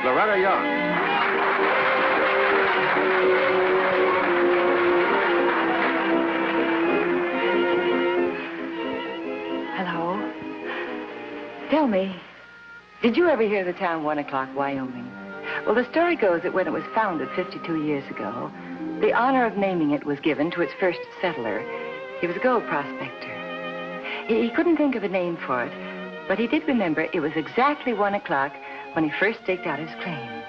Loretta Young. Hello. Tell me, did you ever hear the town 1 o'clock, Wyoming? Well, the story goes that when it was founded 52 years ago, the honor of naming it was given to its first settler. He was a gold prospector. He couldn't think of a name for it, but he did remember it was exactly 1 o'clock when he first staked out his claim.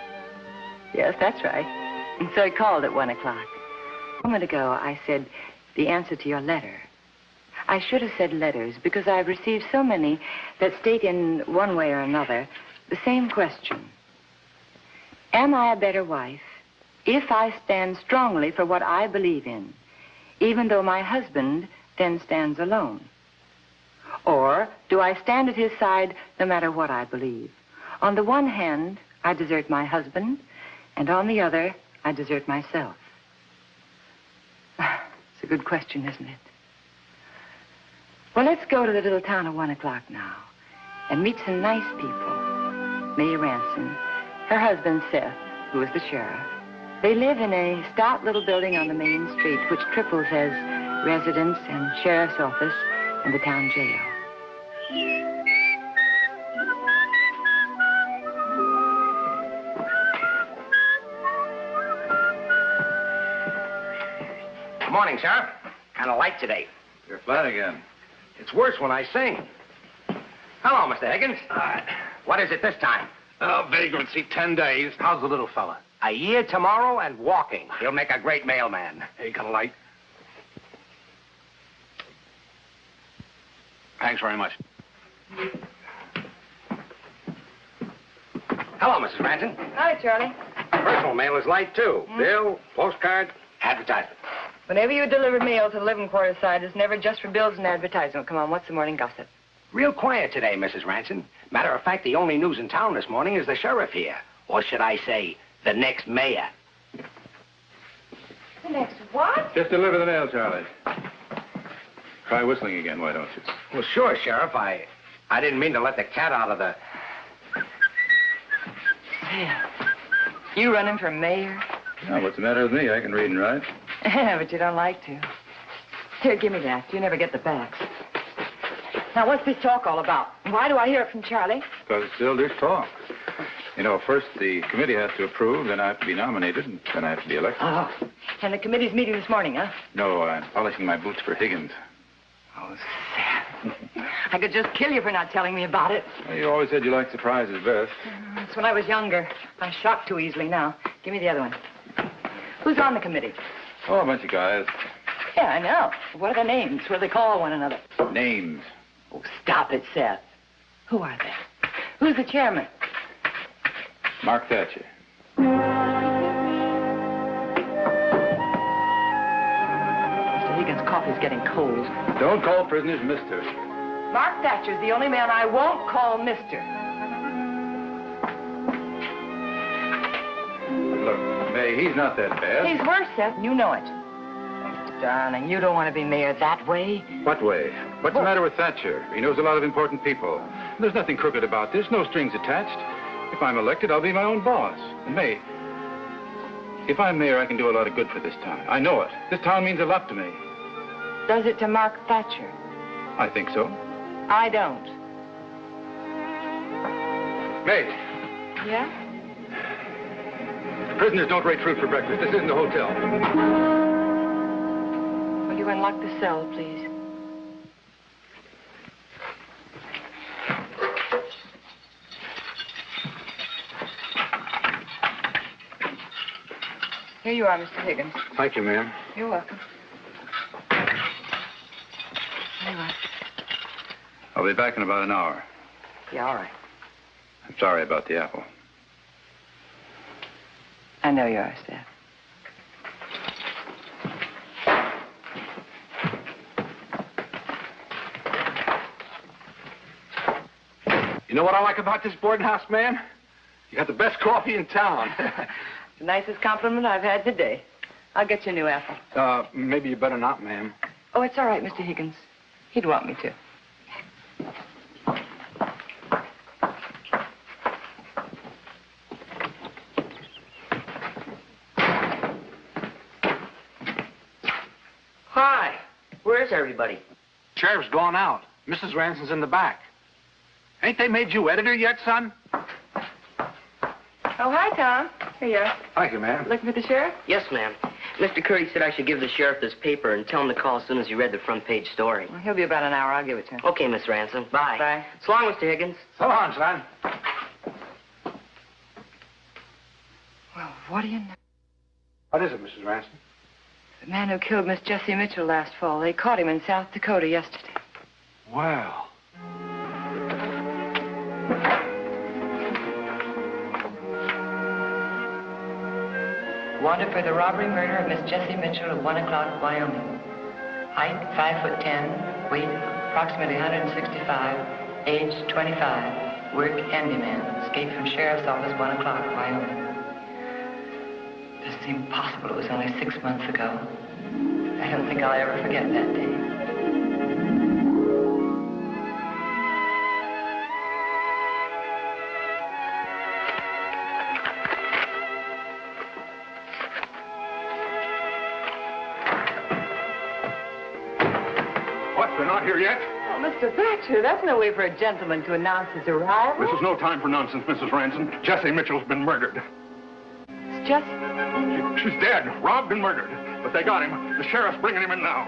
Yes, that's right. And so he called it 1 o'clock. A moment ago, I said the answer to your letter. I should have said letters because I've received so many that state in one way or another the same question. Am I a better wife if I stand strongly for what I believe in, even though my husband then stands alone? Or do I stand at his side no matter what I believe? On the one hand, I desert my husband, and on the other, I desert myself. It's a good question, isn't it? Well, let's go to the little town of 1 o'clock now and meet some nice people. May Ransom, her husband Seth, who is the sheriff. They live in a stout little building on the main street, which triples as residence and sheriff's office and the town jail. Good morning, Sheriff. Kind of light today. You're flat again. It's worse when I sing. Hello, Mr. Higgins. What is it this time? Oh, vagrancy, 10 days. How's the little fella? A year tomorrow and walking. He'll make a great mailman. Hey, got a light? Thanks very much. Hello, Mrs. Ranson. Hi, Charlie. Personal mail is light, too. Bill, postcard, advertisement. Whenever you deliver mail to the living quarters side, it's never just for bills and advertisement. Come on, what's the morning gossip? Real quiet today, Mrs. Ranson. Matter of fact, the only news in town this morning is the sheriff here. Or should I say, the next mayor. The next what? Just deliver the mail, Charlie. Try whistling again, why don't you? Well, sure, Sheriff. I didn't mean to let the cat out of the... Yeah. You running for mayor? Now, what's the matter with me? I can read and write. Yeah, but you don't like to. Here, give me that. You never get the backs. Now, what's this talk all about? Why do I hear it from Charlie? Because it's still just talk. You know, first the committee has to approve, then I have to be nominated, and then I have to be elected. Oh, and the committee's meeting this morning, huh? No, I'm polishing my boots for Higgins. Oh, sad. I could just kill you for not telling me about it. Well, you always said you liked surprises best. That's when I was younger. I'm shocked too easily now. Give me the other one. Who's on the committee? Oh, a bunch of guys. Yeah, I know. What are their names? What do they call one another? Names. Oh, stop it, Seth. Who are they? Who's the chairman? Mark Thatcher. Mr. Higgins' coffee's getting cold. Don't call prisoners mister. Mark Thatcher's the only man I won't call mister. Look, May, he's not that bad. He's worse, Seth, and you know it. Oh, darling, you don't want to be mayor that way. What way? What's the matter with Thatcher? He knows a lot of important people. There's nothing crooked about this, no strings attached. If I'm elected, I'll be my own boss. And May, if I'm mayor, I can do a lot of good for this town. I know it. This town means a lot to me. Does it to Mark Thatcher? I think so. I don't. May, Yeah? prisoners don't rate fruit for breakfast. This isn't a hotel. Will you unlock the cell, please? Here you are, Mr. Higgins. Thank you, ma'am. You're welcome. There you are. I'll be back in about an hour. Yeah, all right. I'm sorry about the apple. I know you are, Steph. You know what I like about this boarding house, ma'am? You got the best coffee in town. The nicest compliment I've had today. I'll get you a new apple. Maybe you better not, ma'am. Oh, it's all right, Mr. Higgins. He'd want me to. Hi. Where is everybody? Sheriff's gone out. Mrs. Ranson's in the back. Ain't they made you editor yet, son? Oh, hi, Tom. Here you are. Thank you, ma'am. Looking for the sheriff? Yes, ma'am. Mr. Curry said I should give the sheriff this paper and tell him to call as soon as he read the front page story. Well, he'll be about an hour. I'll give it to him. Okay, Miss Ransom. Bye. Bye. So long, Mr. Higgins. So long, son. Well, what do you know? What is it, Mrs. Ranson? The man who killed Miss Jessie Mitchell last fall. They caught him in South Dakota yesterday. Well. Wanted for the robbery murder of Miss Jessie Mitchell of 1 o'clock, Wyoming. Height, 5'10", weight, approximately 165, age, 25, work, handyman, escaped from sheriff's office, 1 o'clock, Wyoming. Doesn't seem possible it was only 6 months ago. I don't think I'll ever forget that day. They're not here yet? Oh, Mr. Thatcher, that's no way for a gentleman to announce his arrival. This is no time for nonsense, Mrs. Ranson. Jessie Mitchell's been murdered. It's Jessie? She's dead, robbed and murdered. But they got him. The sheriff's bringing him in now.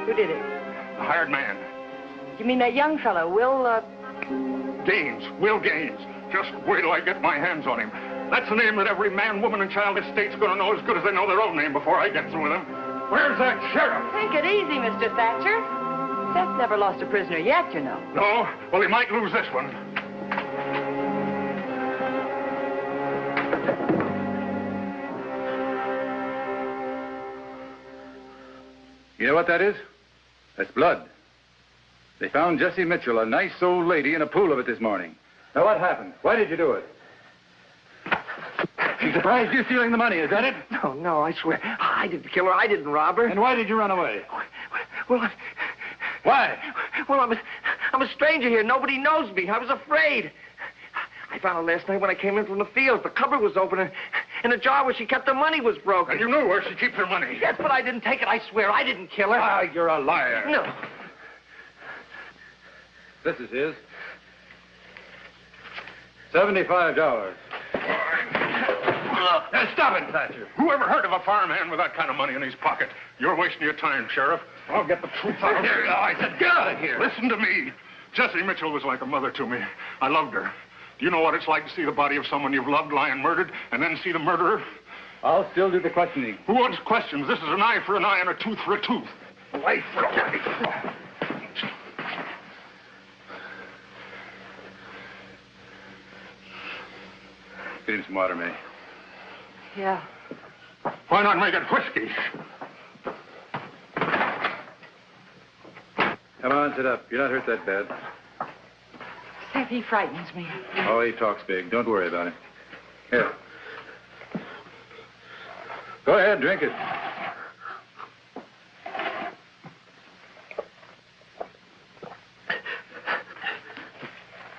Who did it? The hired man. You mean that young fellow, Will, Gaines. Will Gaines. Just wait till I get my hands on him. That's the name that every man, woman, and child in this state's gonna know as good as they know their own name before I get through with them. Where's that sheriff? Take it easy, Mr. Thatcher. Seth never lost a prisoner yet, you know. No? Well, he might lose this one. You know what that is? That's blood. They found Jessie Mitchell, a nice old lady, in a pool of it this morning. Now, what happened? Why did you do it? She's surprised you stealing the money, is that it? No, I swear. I didn't kill her. I didn't rob her. And why did you run away? Well, Why? Well, I'm a stranger here. Nobody knows me. I was afraid. I found her last night when I came in from the field. The cupboard was open, and the jar where she kept the money was broken. And you knew where she keeps her money. Yes, but I didn't take it. I swear. I didn't kill her. Ah, you're a liar. No. This is his. $75. Now, stop it, Thatcher. Whoever heard of a fireman with that kind of money in his pocket? You're wasting your time, Sheriff. I'll get the truth out. Here, I said, get out of here. Listen to me. Jessie Mitchell was like a mother to me. I loved her. Do you know what it's like to see the body of someone you've loved lying murdered and then see the murderer? I'll still do the questioning. Who wants questions? This is an eye for an eye and a tooth for a tooth. Life for a life. Get him some water, May. Yeah. Why not make it whiskey? Come on, sit up. You're not hurt that bad. Seth, he frightens me. Oh, he talks big. Don't worry about him. Here. Go ahead, drink it.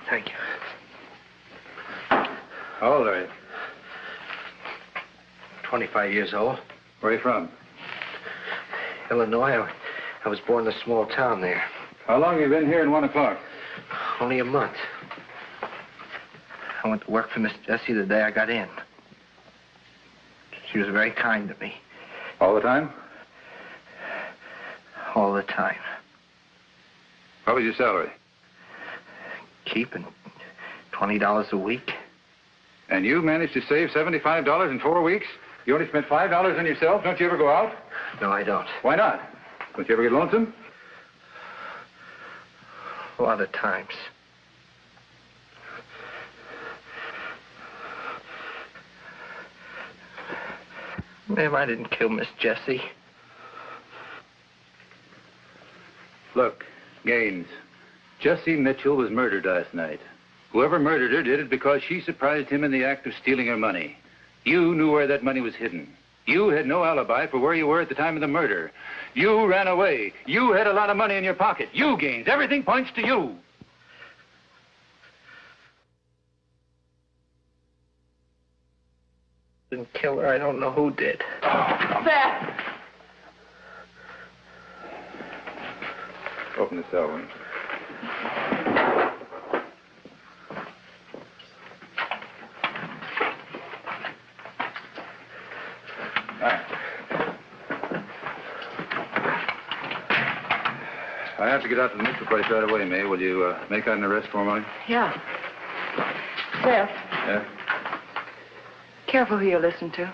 Thank you. How old are you? 25 years old. Where are you from? Illinois. I was born in a small town there. How long have you been here in 1 o'clock? Only a month. I went to work for Miss Jessie the day I got in. She was very kind to me. All the time? All the time. What was your salary? Keeping $20 a week. And you managed to save $75 in 4 weeks? You only spent $5 on yourself? Don't you ever go out? No, I don't. Why not? Don't you ever get lonesome? A lot of times. Ma'am, I didn't kill Miss Jessie. Look, Gaines, Jessie Mitchell was murdered last night. Whoever murdered her did it because she surprised him in the act of stealing her money. You knew where that money was hidden. You had no alibi for where you were at the time of the murder. You ran away. You had a lot of money in your pocket. You, Gaines. Everything points to you. Didn't kill her. I don't know who did. Seth! Open the cell window. I have to get out to the neutral place right away, May. Will you make out an arrest for me? Yeah. Seth. Yeah? Careful who you listen to.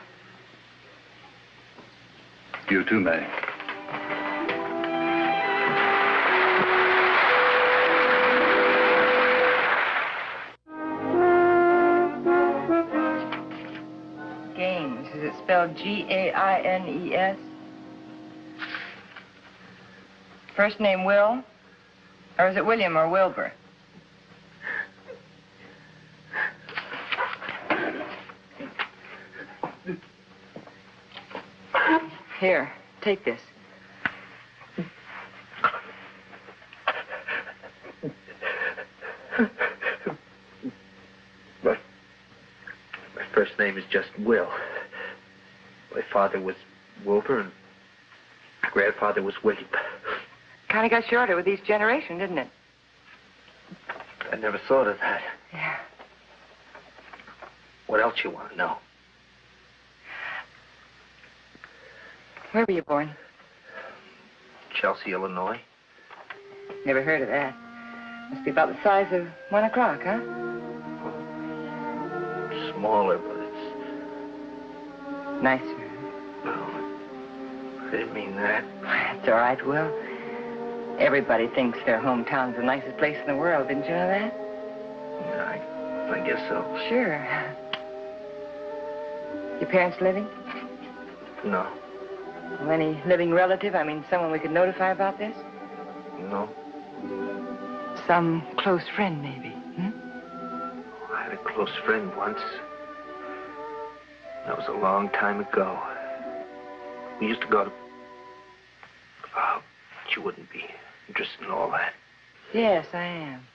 You too, May. Gaines. Is it spelled Gaines? First name Will? Or is it William or Wilbur? Here, take this. My first name is just Will. My father was Wilbur and my grandfather was William. Kind of got shorter with each generation, didn't it? I never thought of that. Yeah. What else you want to know? Where were you born? Chelsea, Illinois. Never heard of that. Must be about the size of 1 o'clock, huh? Smaller, but it's... Nicer. Well, I didn't mean that. That's all right, Will. Everybody thinks their hometown's the nicest place in the world. Didn't you know that? I guess so. Sure. Your parents living? No. Well, any living relative? I mean, someone we could notify about this? No. Some close friend, maybe, hmm? I had a close friend once. That was a long time ago. We used to go to... Oh, but you wouldn't be interested in all that. Yes, I am.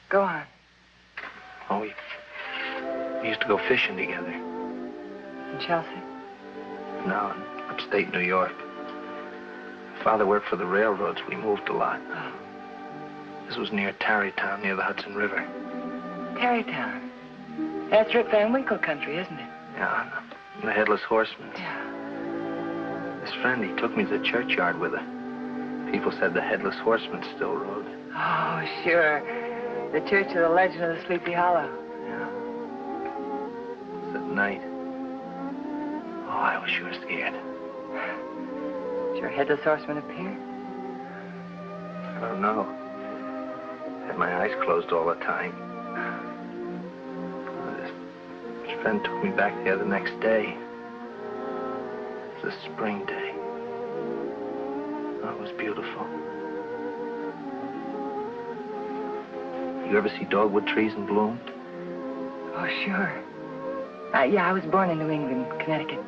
Go on. Oh, we used to go fishing together. In Chelsea? No, in upstate New York. Father worked for the railroads. We moved a lot. This was near Tarrytown, near the Hudson River. Tarrytown. That's Rip Van Winkle country, isn't it? Yeah, the Headless Horseman. Yeah. His friend, he took me to the churchyard with her. People said the Headless Horseman still rode. Oh, sure. The Church of the Legend of the Sleepy Hollow. Yeah. It was at night. Oh, I was sure scared. Did your Headless Horseman appear? I don't know. I had my eyes closed all the time. His friend took me back there the next day. It was a spring day. Oh, it was beautiful. You ever see dogwood trees in bloom? Oh, sure. Yeah, I was born in New England, Connecticut.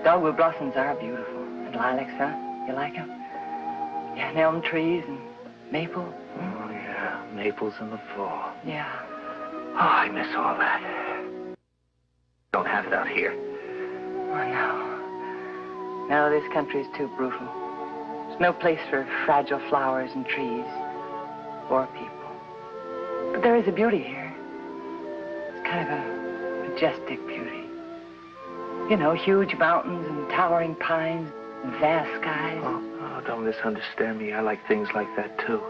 Dogwood blossoms are beautiful. And lilacs, huh? You like them? Yeah, and elm trees and maple. Oh, yeah, maples in the fall. Yeah. Oh, I miss all that. Don't have it out here. Oh, no. No, this country's too brutal. There's no place for fragile flowers and trees. Or people. But there is a beauty here. It's kind of a majestic beauty. You know, huge mountains and towering pines and vast skies. Oh, don't misunderstand me. I like things like that, too.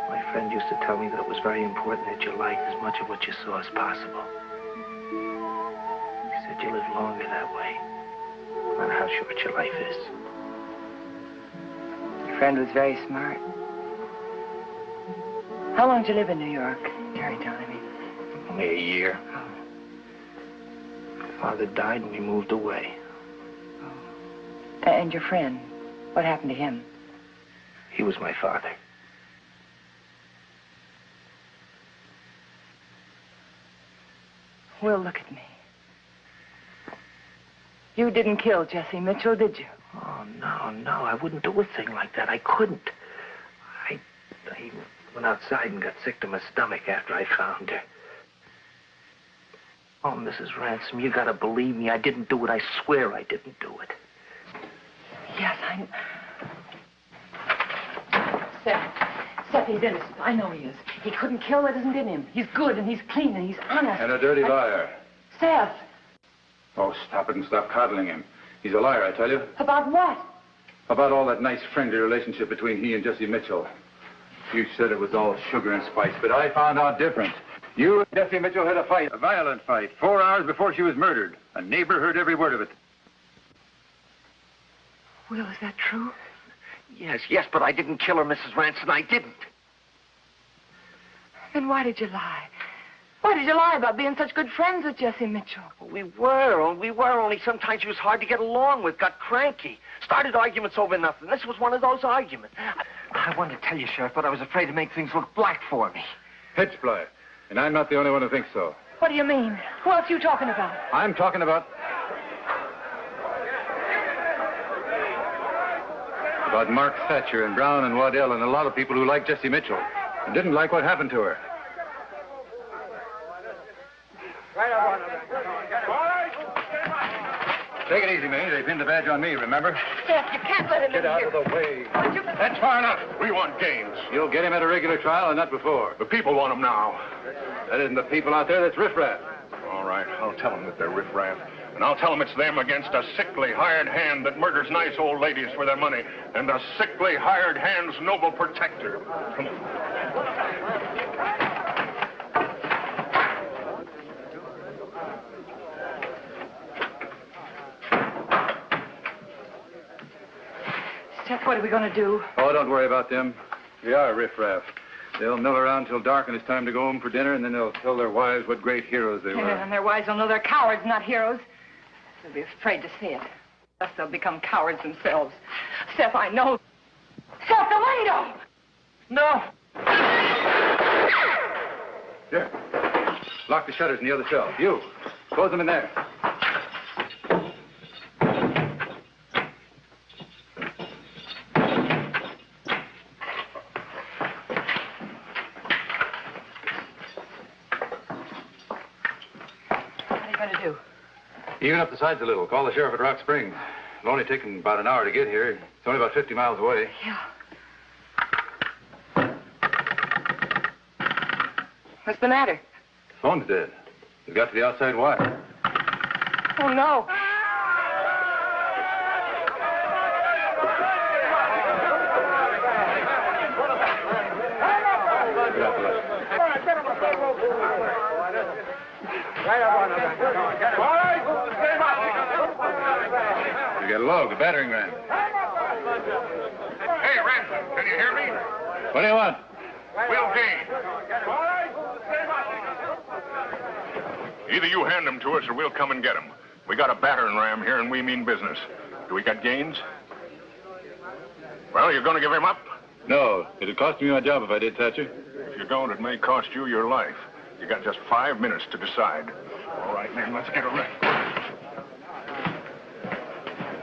My friend used to tell me that it was very important that you liked as much of what you saw as possible. He said you live longer that way, no matter how short your life is. Your friend was very smart. How long did you live in New York? Tarrytown, I mean. Only a year. Oh. Father died and we moved away. Oh. And your friend? What happened to him? He was my father. Will, look at me. You didn't kill Jesse Mitchell, did you? Oh, no, I wouldn't do a thing like that. I couldn't. I went outside and got sick to my stomach after I found her. Oh, Mrs. Ransom, you gotta believe me. I didn't do it. I swear I didn't do it. Yes, Seth, he's innocent. I know he is. He couldn't kill what isn't in him. He's good, and he's clean, and he's honest. And a dirty liar. Seth. Oh, stop it and stop coddling him. He's a liar, I tell you. About what? About all that nice friendly relationship between he and Jesse Mitchell. You said it was all sugar and spice, but I found out different. You and Jesse Mitchell had a fight, a violent fight, 4 hours before she was murdered. A neighbor heard every word of it. Will, is that true? Yes, but I didn't kill her, Mrs. Ransom. I didn't. Then why did you lie? Why did you lie about being such good friends with Jesse Mitchell? We were, only sometimes she was hard to get along with, got cranky. Started arguments over nothing. This was one of those arguments. I wanted to tell you, Sheriff, but I was afraid to make things look black for me. Pitch black. And I'm not the only one who thinks so. What do you mean? Who else are you talking about? I'm talking about Mark Thatcher and Brown and Waddell and a lot of people who like Jesse Mitchell and didn't like what happened to her. Take it easy, May. They pinned the badge on me, remember? Seth, you can't let him Get in out here. of the way. That's far enough. We want games. You'll get him at a regular trial and not before. The people want him now. That isn't the people out there, that's riffraff. All right, I'll tell them that they're riffraff. And I'll tell them it's them against a sickly hired hand that murders nice old ladies for their money and a sickly hired hand's noble protector. Come on. Seth, what are we going to do? Oh, don't worry about them. They are riffraff. They'll mill around till dark and it's time to go home for dinner, and then they'll tell their wives what great heroes they were. Yeah, and their wives will know they're cowards, not heroes. They'll be afraid to say it. Thus they'll become cowards themselves. Seth, I know. Seth, the window! No. Here. Lock the shutters in the other cell. You. Close them in there. Even up the sides a little. Call the sheriff at Rock Springs. It'll only take him about an hour to get here. It's only about 50 miles away. Yeah. What's the matter? The phone's dead. It got to the outside wire. Oh, no. Get out the light. You got a log, a battering ram. Hey, Ransom, can you hear me? What do you want? Will Gaines. Either you hand them to us or we'll come and get them. We got a battering ram here and we mean business. Do we got Gaines? Well, you're going to give him up? No. It'd cost me my job if I did, Thatcher. If you don't, it may cost you your life. You got just 5 minutes to decide. All right, then, let's get a rest.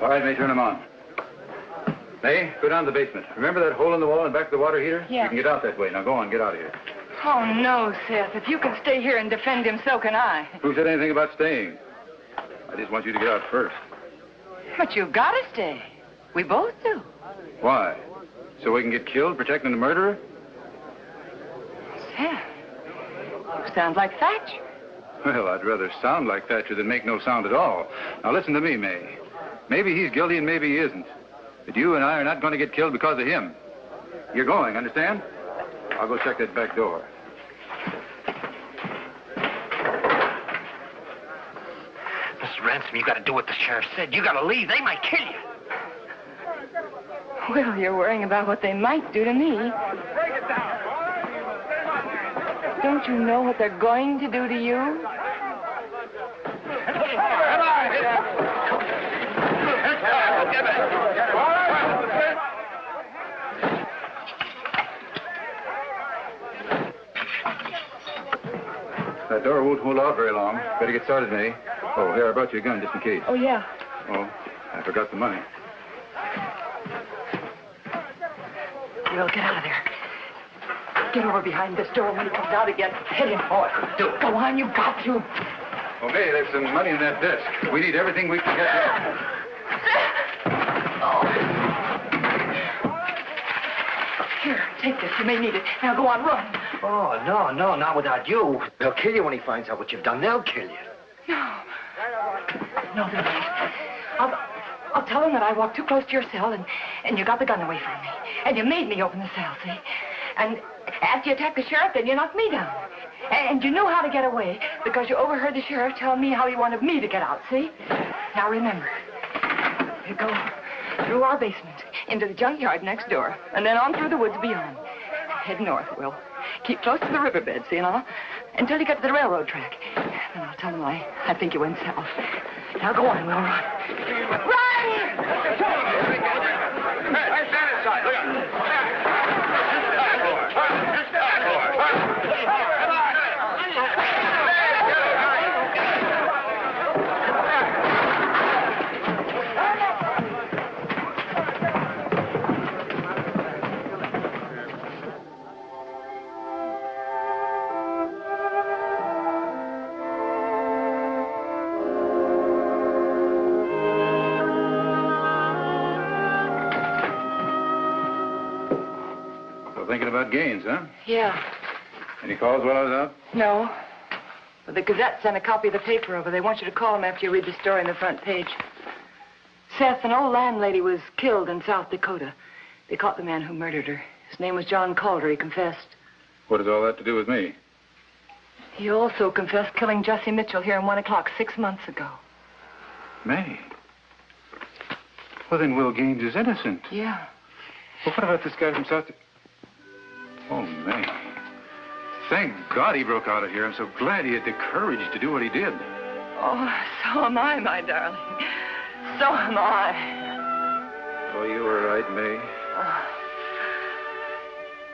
All right, May, turn them on. May, go down to the basement. Remember that hole in the wall and back of the water heater? Yeah. You can get out that way. Now, go on, get out of here. Oh, no, Seth. If you can stay here and defend him, so can I. Who said anything about staying? I just want you to get out first. But you've got to stay. We both do. Why? So we can get killed protecting the murderer? Seth, you sound like Thatcher. Well, I'd rather sound like Thatcher than make no sound at all. Now, listen to me, May. Maybe he's guilty and maybe he isn't. But you and I are not going to get killed because of him. You're going, understand? I'll go check that back door. Mrs. Ransom, you got to do what the sheriff said. You got to leave. They might kill you. Well, you're worrying about what they might do to me. Don't you know what they're going to do to you? That door won't hold out very long. Better get started, May. Oh, here, I brought you a gun just in case. Oh, yeah. Oh, I forgot the money. We'll get out of there. Get over behind this door when he comes out again. Hit him for it. Do it. Go on, you've got to. Oh, May, there's some money in that desk. We need everything we can get. Here, take this. You may need it. Now go on, run. Oh, no, not without you. They'll kill you when he finds out what you've done. They'll kill you. No. No, they won't. I'll tell them that I walked too close to your cell and you got the gun away from me. And you made me open the cell, see? And after you attacked the sheriff, then you knocked me down. And you knew how to get away because you overheard the sheriff tell me how he wanted me to get out, see? Now remember, you go through our basement, into the junkyard next door, and then on through the woods beyond. Head north, Will. Keep close to the riverbed, see, until you get to the railroad track. Then I'll tell them I think you went south. Now go on, Will, run. Run! Hey, stand inside. Look out. Thinking about Gaines, huh? Yeah. Any calls while I was out? No. But the Gazette sent a copy of the paper over. They want you to call them after you read the story on the front page. Seth, an old landlady was killed in South Dakota. They caught the man who murdered her. His name was John Calder. He confessed. What has all that to do with me? He also confessed killing Jesse Mitchell here in 1 o'clock 6 months ago. May? Well, then Will Gaines is innocent. Yeah. Well, what about this guy from South... Oh, May. Thank God he broke out of here. I'm so glad he had the courage to do what he did. Oh, so am I, my darling. So am I. Oh, you were right, May.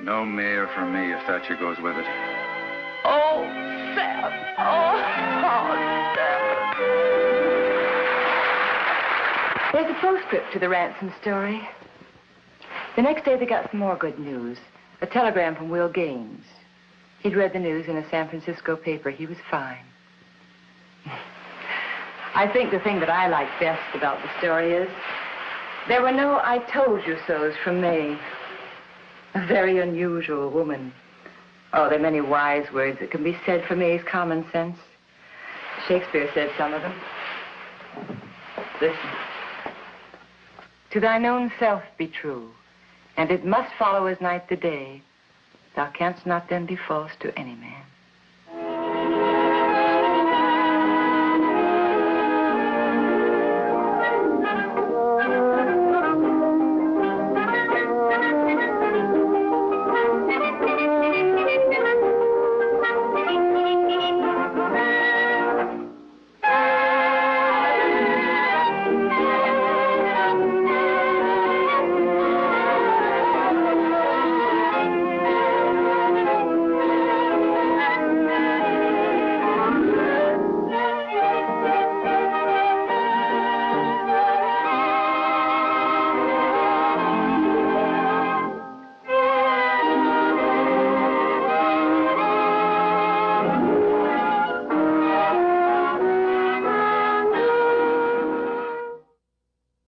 No mayor for me if Thatcher goes with it. Oh, Seth. Oh, Seth. There's a postscript to the ransom story. The next day, they got some more good news. A telegram from Will Gaines. He'd read the news in a San Francisco paper. He was fine. I think the thing that I like best about the story is there were no I told you so's from May. A very unusual woman. Oh, there are many wise words that can be said for May's common sense. Shakespeare said some of them. Listen. To thine own self be true. And it must follow as night the day. Thou canst not then be false to any man.